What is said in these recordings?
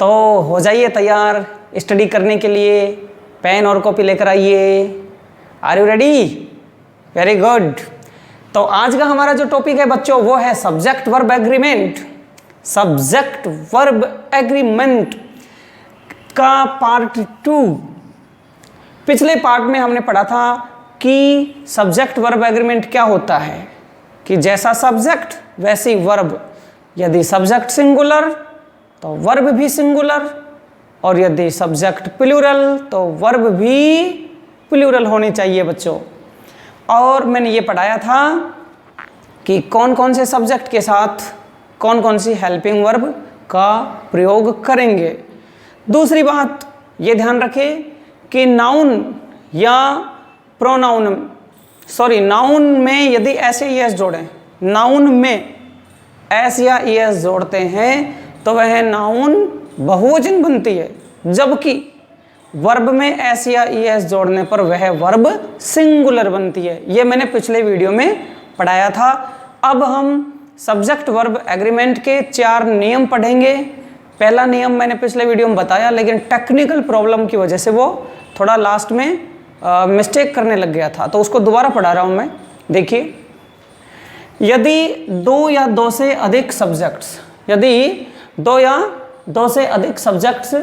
तो हो जाइए तैयार स्टडी करने के लिए, पेन और कॉपी लेकर आइए। Are you ready? Very good. तो आज का हमारा जो टॉपिक है बच्चों वो है subject verb agreement. Subject verb agreement का पार्ट 2। पिछले पार्ट में हमने पढ़ा था कि सब्जेक्ट वर्ब एग्रीमेंट क्या होता है, कि जैसा सब्जेक्ट वैसी वर्ब। यदि सब्जेक्ट सिंगुलर तो वर्ब भी सिंगुलर, और यदि सब्जेक्ट प्लूरल तो वर्ब भी प्लूरल होनी चाहिए बच्चों। और मैंने ये पढ़ाया था कि कौन कौन से सब्जेक्ट के साथ कौन कौन सी हेल्पिंग वर्ब का प्रयोग करेंगे। दूसरी बात ये ध्यान रखें कि नाउन या प्रोनाउन, नाउन में यदि एस या एस जोड़ें, नाउन में एस या एस जोड़ते हैं तो वह नाउन बहुवचन बनती है, जबकि वर्ब में एस या एस जोड़ने पर वह वर्ब सिंगुलर बनती है। ये मैंने पिछले वीडियो में पढ़ाया था। अब हम सब्जेक्ट वर्ब एग्रीमेंट के 4 नियम पढ़ेंगे। पहला नियम मैंने पिछले वीडियो में बताया, लेकिन टेक्निकल प्रॉब्लम की वजह से वो थोड़ा लास्ट में मिस्टेक करने लग गया था, तो उसको दोबारा पढ़ा रहा हूँ मैं। देखिए, यदि 2 या 2 से अधिक सब्जेक्ट्स, यदि 2 या 2 से अधिक सब्जेक्ट्स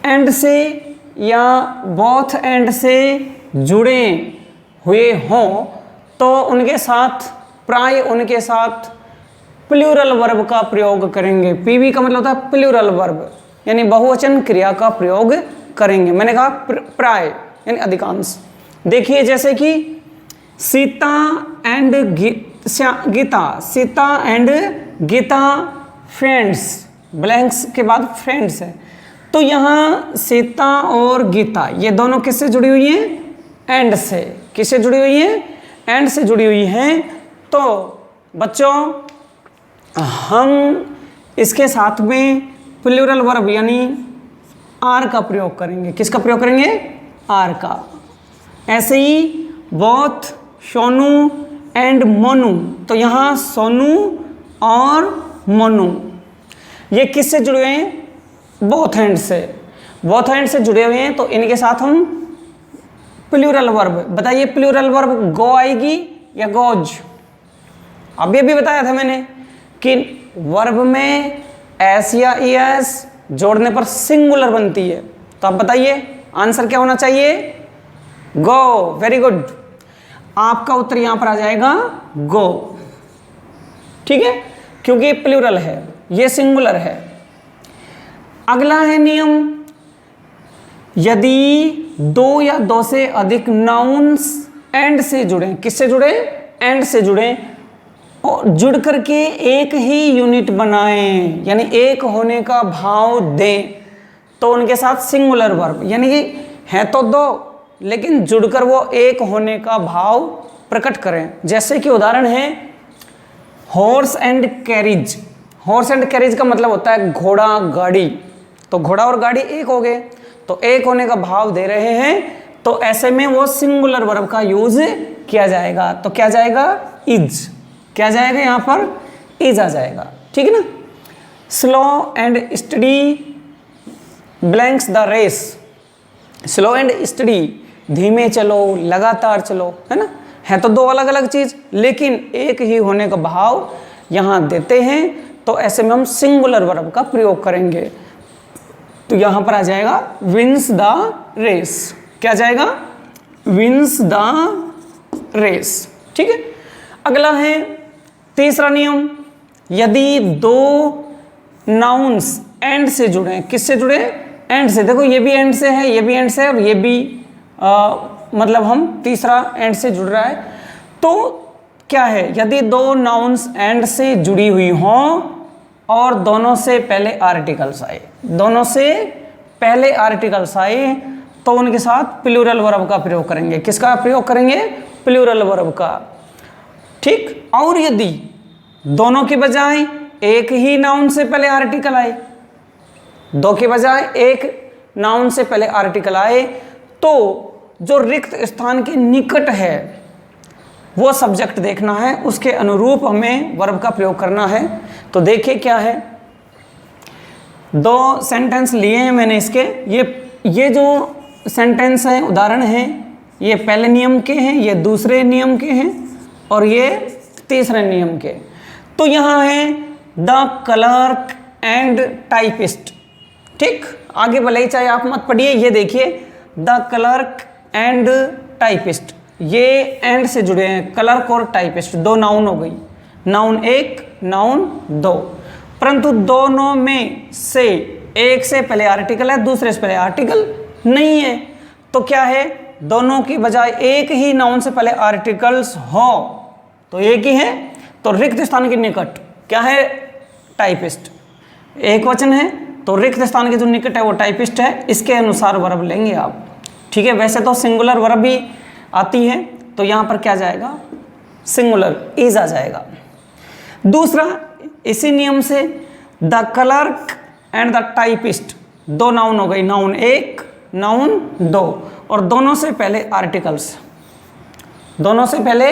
एंड से या बोथ एंड से जुड़े हुए हों तो उनके साथ प्राय उनके साथ प्लूरल वर्ब का प्रयोग करेंगे। पीवी का मतलब होता है प्लूरल वर्ब, यानी बहुवचन क्रिया का प्रयोग करेंगे। मैंने कहा प्राय यानी अधिकांश। देखिए जैसे कि Sita and Gita, Sita and Gita friends, blanks के बाद फ्रेंड्स है। तो यहाँ सीता और गीता ये दोनों किससे जुड़ी हुई हैं? एंड से। किससे जुड़ी हुई हैं? एंड से जुड़ी हुई हैं। तो बच्चों हम इसके साथ में प्लूरल वर्ब यानी आर का प्रयोग करेंगे। किसका प्रयोग करेंगे? आर का। ऐसे ही बोथ, सोनू एंड मोनू, तो यहाँ सोनू और मोनू ये किससे जुड़े हुए हैं? बोथ हैंड से। बोथ हैंड से जुड़े हुए हैं, तो इनके साथ हम प्लूरल वर्ब, बताइए प्लूरल वर्ब गो आएगी या गोज? अब ये भी बताया था मैंने कि वर्ब में एस या एस जोड़ने पर सिंगुलर बनती है। तो आप बताइए आंसर क्या होना चाहिए? गो। Very good. आपका उत्तर यहां पर आ जाएगा गो। ठीक है, क्योंकि ये प्लूरल है, ये सिंगुलर है। अगला है नियम, यदि 2 या 2 से अधिक नाउन्स एंड से जुड़े, किससे जुड़े? एंड से जुड़े, और जुड़ करके एक ही यूनिट बनाएं, यानी एक होने का भाव दें, तो उनके साथ सिंगुलर वर्ब, यानी कि है तो 2 लेकिन जुड़कर वो एक होने का भाव प्रकट करें। जैसे कि उदाहरण है horse and carriage. Horse and carriage का मतलब होता है घोड़ा गाड़ी, तो घोड़ा और गाड़ी एक हो गए, तो एक होने का भाव दे रहे हैं, तो ऐसे में वो सिंगुलर वर्ब का यूज किया जाएगा। तो क्या जाएगा? इज। क्या जाएगा यहाँ पर? इज आ जाएगा। ठीक है ना। Slow and steady blanks the race. Slow and steady, धीमे चलो, लगातार चलो, है ना। है तो 2 अलग अलग चीज, लेकिन एक ही होने का भाव यहाँ देते हैं, तो ऐसे में हम सिंगुलर वर्ब का प्रयोग करेंगे। तो यहाँ पर आ जाएगा विंस द रेस। क्या जाएगा? Wins the race. ठीक है। अगला है तीसरा नियम, यदि 2 नाउन्स एंड से जुड़े, किससे जुड़े? एंड से। देखो ये भी एंड से है, ये भी एंड से है, और ये भी मतलब हम तीसरा एंड से जुड़ रहा है। तो क्या है? यदि 2 नाउन्स एंड से जुड़ी हुई हों और दोनों से पहले आर्टिकल्स आए, दोनों से पहले आर्टिकल्स आए, तो उनके साथ प्लूरल वर्ब का प्रयोग करेंगे। किसका प्रयोग करेंगे? प्लूरल वर्ब का। ठीक। और यदि दोनों के बजाय एक ही नाउन से पहले आर्टिकल आए, 2 के बजाय एक नाउन से पहले आर्टिकल आए, तो जो रिक्त स्थान के निकट है वो सब्जेक्ट देखना है, उसके अनुरूप हमें वर्ब का प्रयोग करना है। तो देखिए क्या है, दो सेंटेंस लिए हैं मैंने इसके। ये जो सेंटेंस हैं उदाहरण हैं, ये पहले नियम के हैं, ये दूसरे नियम के हैं और ये तीसरे नियम के। तो यहाँ है द क्लर्क एंड टाइपिस्ट। ठीक, आगे भले ही चाहे आप मत पढ़िए, ये देखिए द क्लर्क एंड टाइपिस्ट, ये एंड से जुड़े हैं, क्लर्क और टाइपिस्ट दो नाउन हो गई, नाउन एक नाउन दो, परंतु दोनों में से एक से पहले आर्टिकल है, दूसरे से पहले आर्टिकल नहीं है। तो क्या है, दोनों की बजाय एक ही नाउन से पहले आर्टिकल्स हो तो एक ही है, तो रिक्त स्थान के निकट क्या है, टाइपिस्ट। एक वचन है तो रिक्त स्थान के जो निकट है वो टाइपिस्ट है, इसके अनुसार वर्ब लेंगे आप। ठीक है, वैसे तो सिंगुलर वर्ब भी आती है, तो यहाँ पर क्या जाएगा, सिंगुलर इज आ जाएगा। दूसरा, इसी नियम से the clerk and the typist, दो नाउन हो गई, नाउन एक नाउन दो, और दोनों से पहले आर्टिकल्स, दोनों से पहले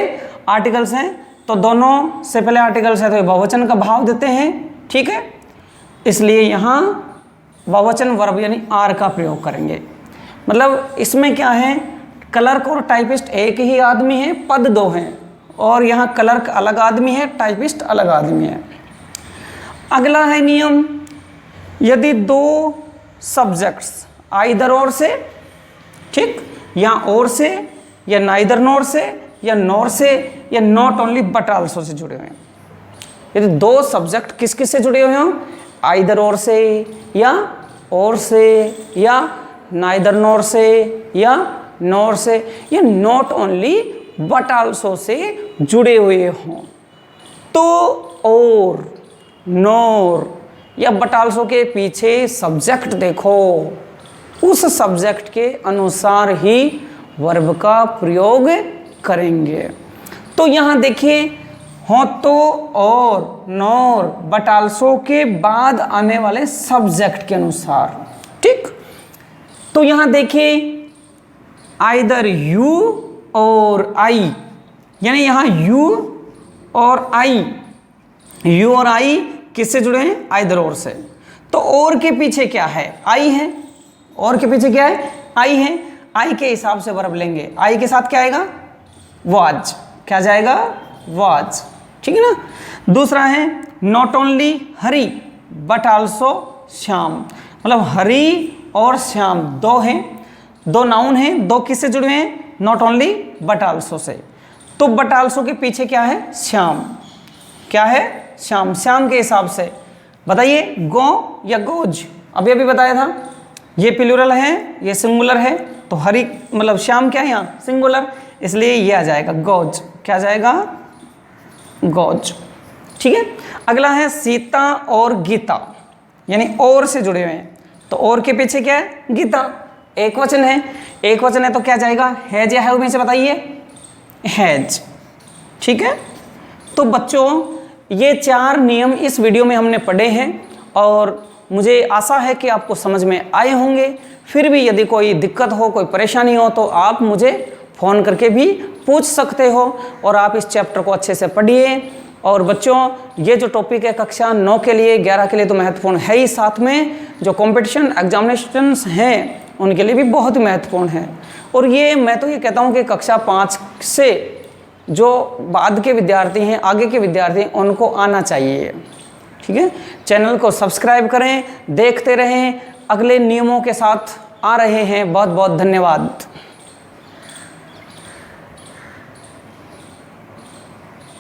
आर्टिकल्स हैं, तो दोनों से पहले आर्टिकल्स है तो बहुवचन का भाव देते हैं। ठीक है, इसलिए यहाँ बहुवचन वर्ब यानी आर का प्रयोग करेंगे। मतलब इसमें क्या है, क्लर्क और टाइपिस्ट एक ही आदमी है, पद दो हैं, और यहाँ क्लर्क अलग आदमी है, टाइपिस्ट अलग आदमी है। अगला है नियम, यदि दो सब्जेक्ट्स आइदर और से, ठीक, या और से, या नाइदर नॉर से, या नॉर से, या not only but also say जुड़े हुए हैं। यदि दो सब्जेक्ट किस किस से जुड़े हुए हों, आइदर और से, या और से, या नाइदर नॉर से, या नॉर से, या not only but also say जुड़े हुए हों, तो और, नॉर या बट आल्सो के पीछे सब्जेक्ट देखो, उस सब्जेक्ट के अनुसार ही वर्ब का प्रयोग करेंगे। तो यहाँ देखिए, हो तो और, नॉर, बट आल्सो के बाद आने वाले सब्जेक्ट के अनुसार। ठीक, तो यहाँ देखिए आइदर यू और आई, यानी यहाँ यू और आई, यू और आई किससे जुड़े हैं, आइदर और से। तो और के पीछे क्या है, आई है, और के पीछे क्या है, आई है, आई के हिसाब से वर्ब लेंगे। आई के साथ क्या आएगा, वाज, क्या जाएगा, वाज। ठीक है ना। दूसरा है not only Hari but also Shyam, मतलब हरी और श्याम दो हैं, दो नाउन हैं, दो किससे जुड़े हैं, not only but also say. तो बट आल्सो के पीछे क्या है, श्याम, क्या है, श्याम। श्याम के हिसाब से बताइए, गो या गोज, अभी अभी बताया था, ये प्लूरल है, ये सिंगुलर है, तो हरी मतलब श्याम क्या है यहाँ, सिंगुलर, इसलिए ये आ जाएगा गोज, क्या जाएगा, गोज। ठीक है। अगला है सीता और गीता, यानी और से जुड़े हुए हैं, तो और के पीछे क्या है, गीता, एक वचन है, एक वचन है तो क्या जाएगा, हैज या हैव में से बताइए, हैज। ठीक है। तो बच्चों ये चार नियम इस वीडियो में हमने पढ़े हैं और मुझे आशा है कि आपको समझ में आए होंगे। फिर भी यदि कोई दिक्कत हो, कोई परेशानी हो तो आप मुझे फ़ोन करके भी पूछ सकते हो और आप इस चैप्टर को अच्छे से पढ़िए। और बच्चों ये जो टॉपिक है कक्षा 9 के लिए, 11 के लिए तो महत्वपूर्ण है ही, साथ में जो कंपटीशन एग्जामिनेशंस हैं उनके लिए भी बहुत महत्वपूर्ण है। और ये मैं तो ये कहता हूँ कि कक्षा 5 से जो बाद के विद्यार्थी हैं, आगे के विद्यार्थी हैं, उनको आना चाहिए। ठीक है। चैनल को सब्सक्राइब करें, देखते रहें, अगले नियमों के साथ आ रहे हैं। बहुत बहुत धन्यवाद।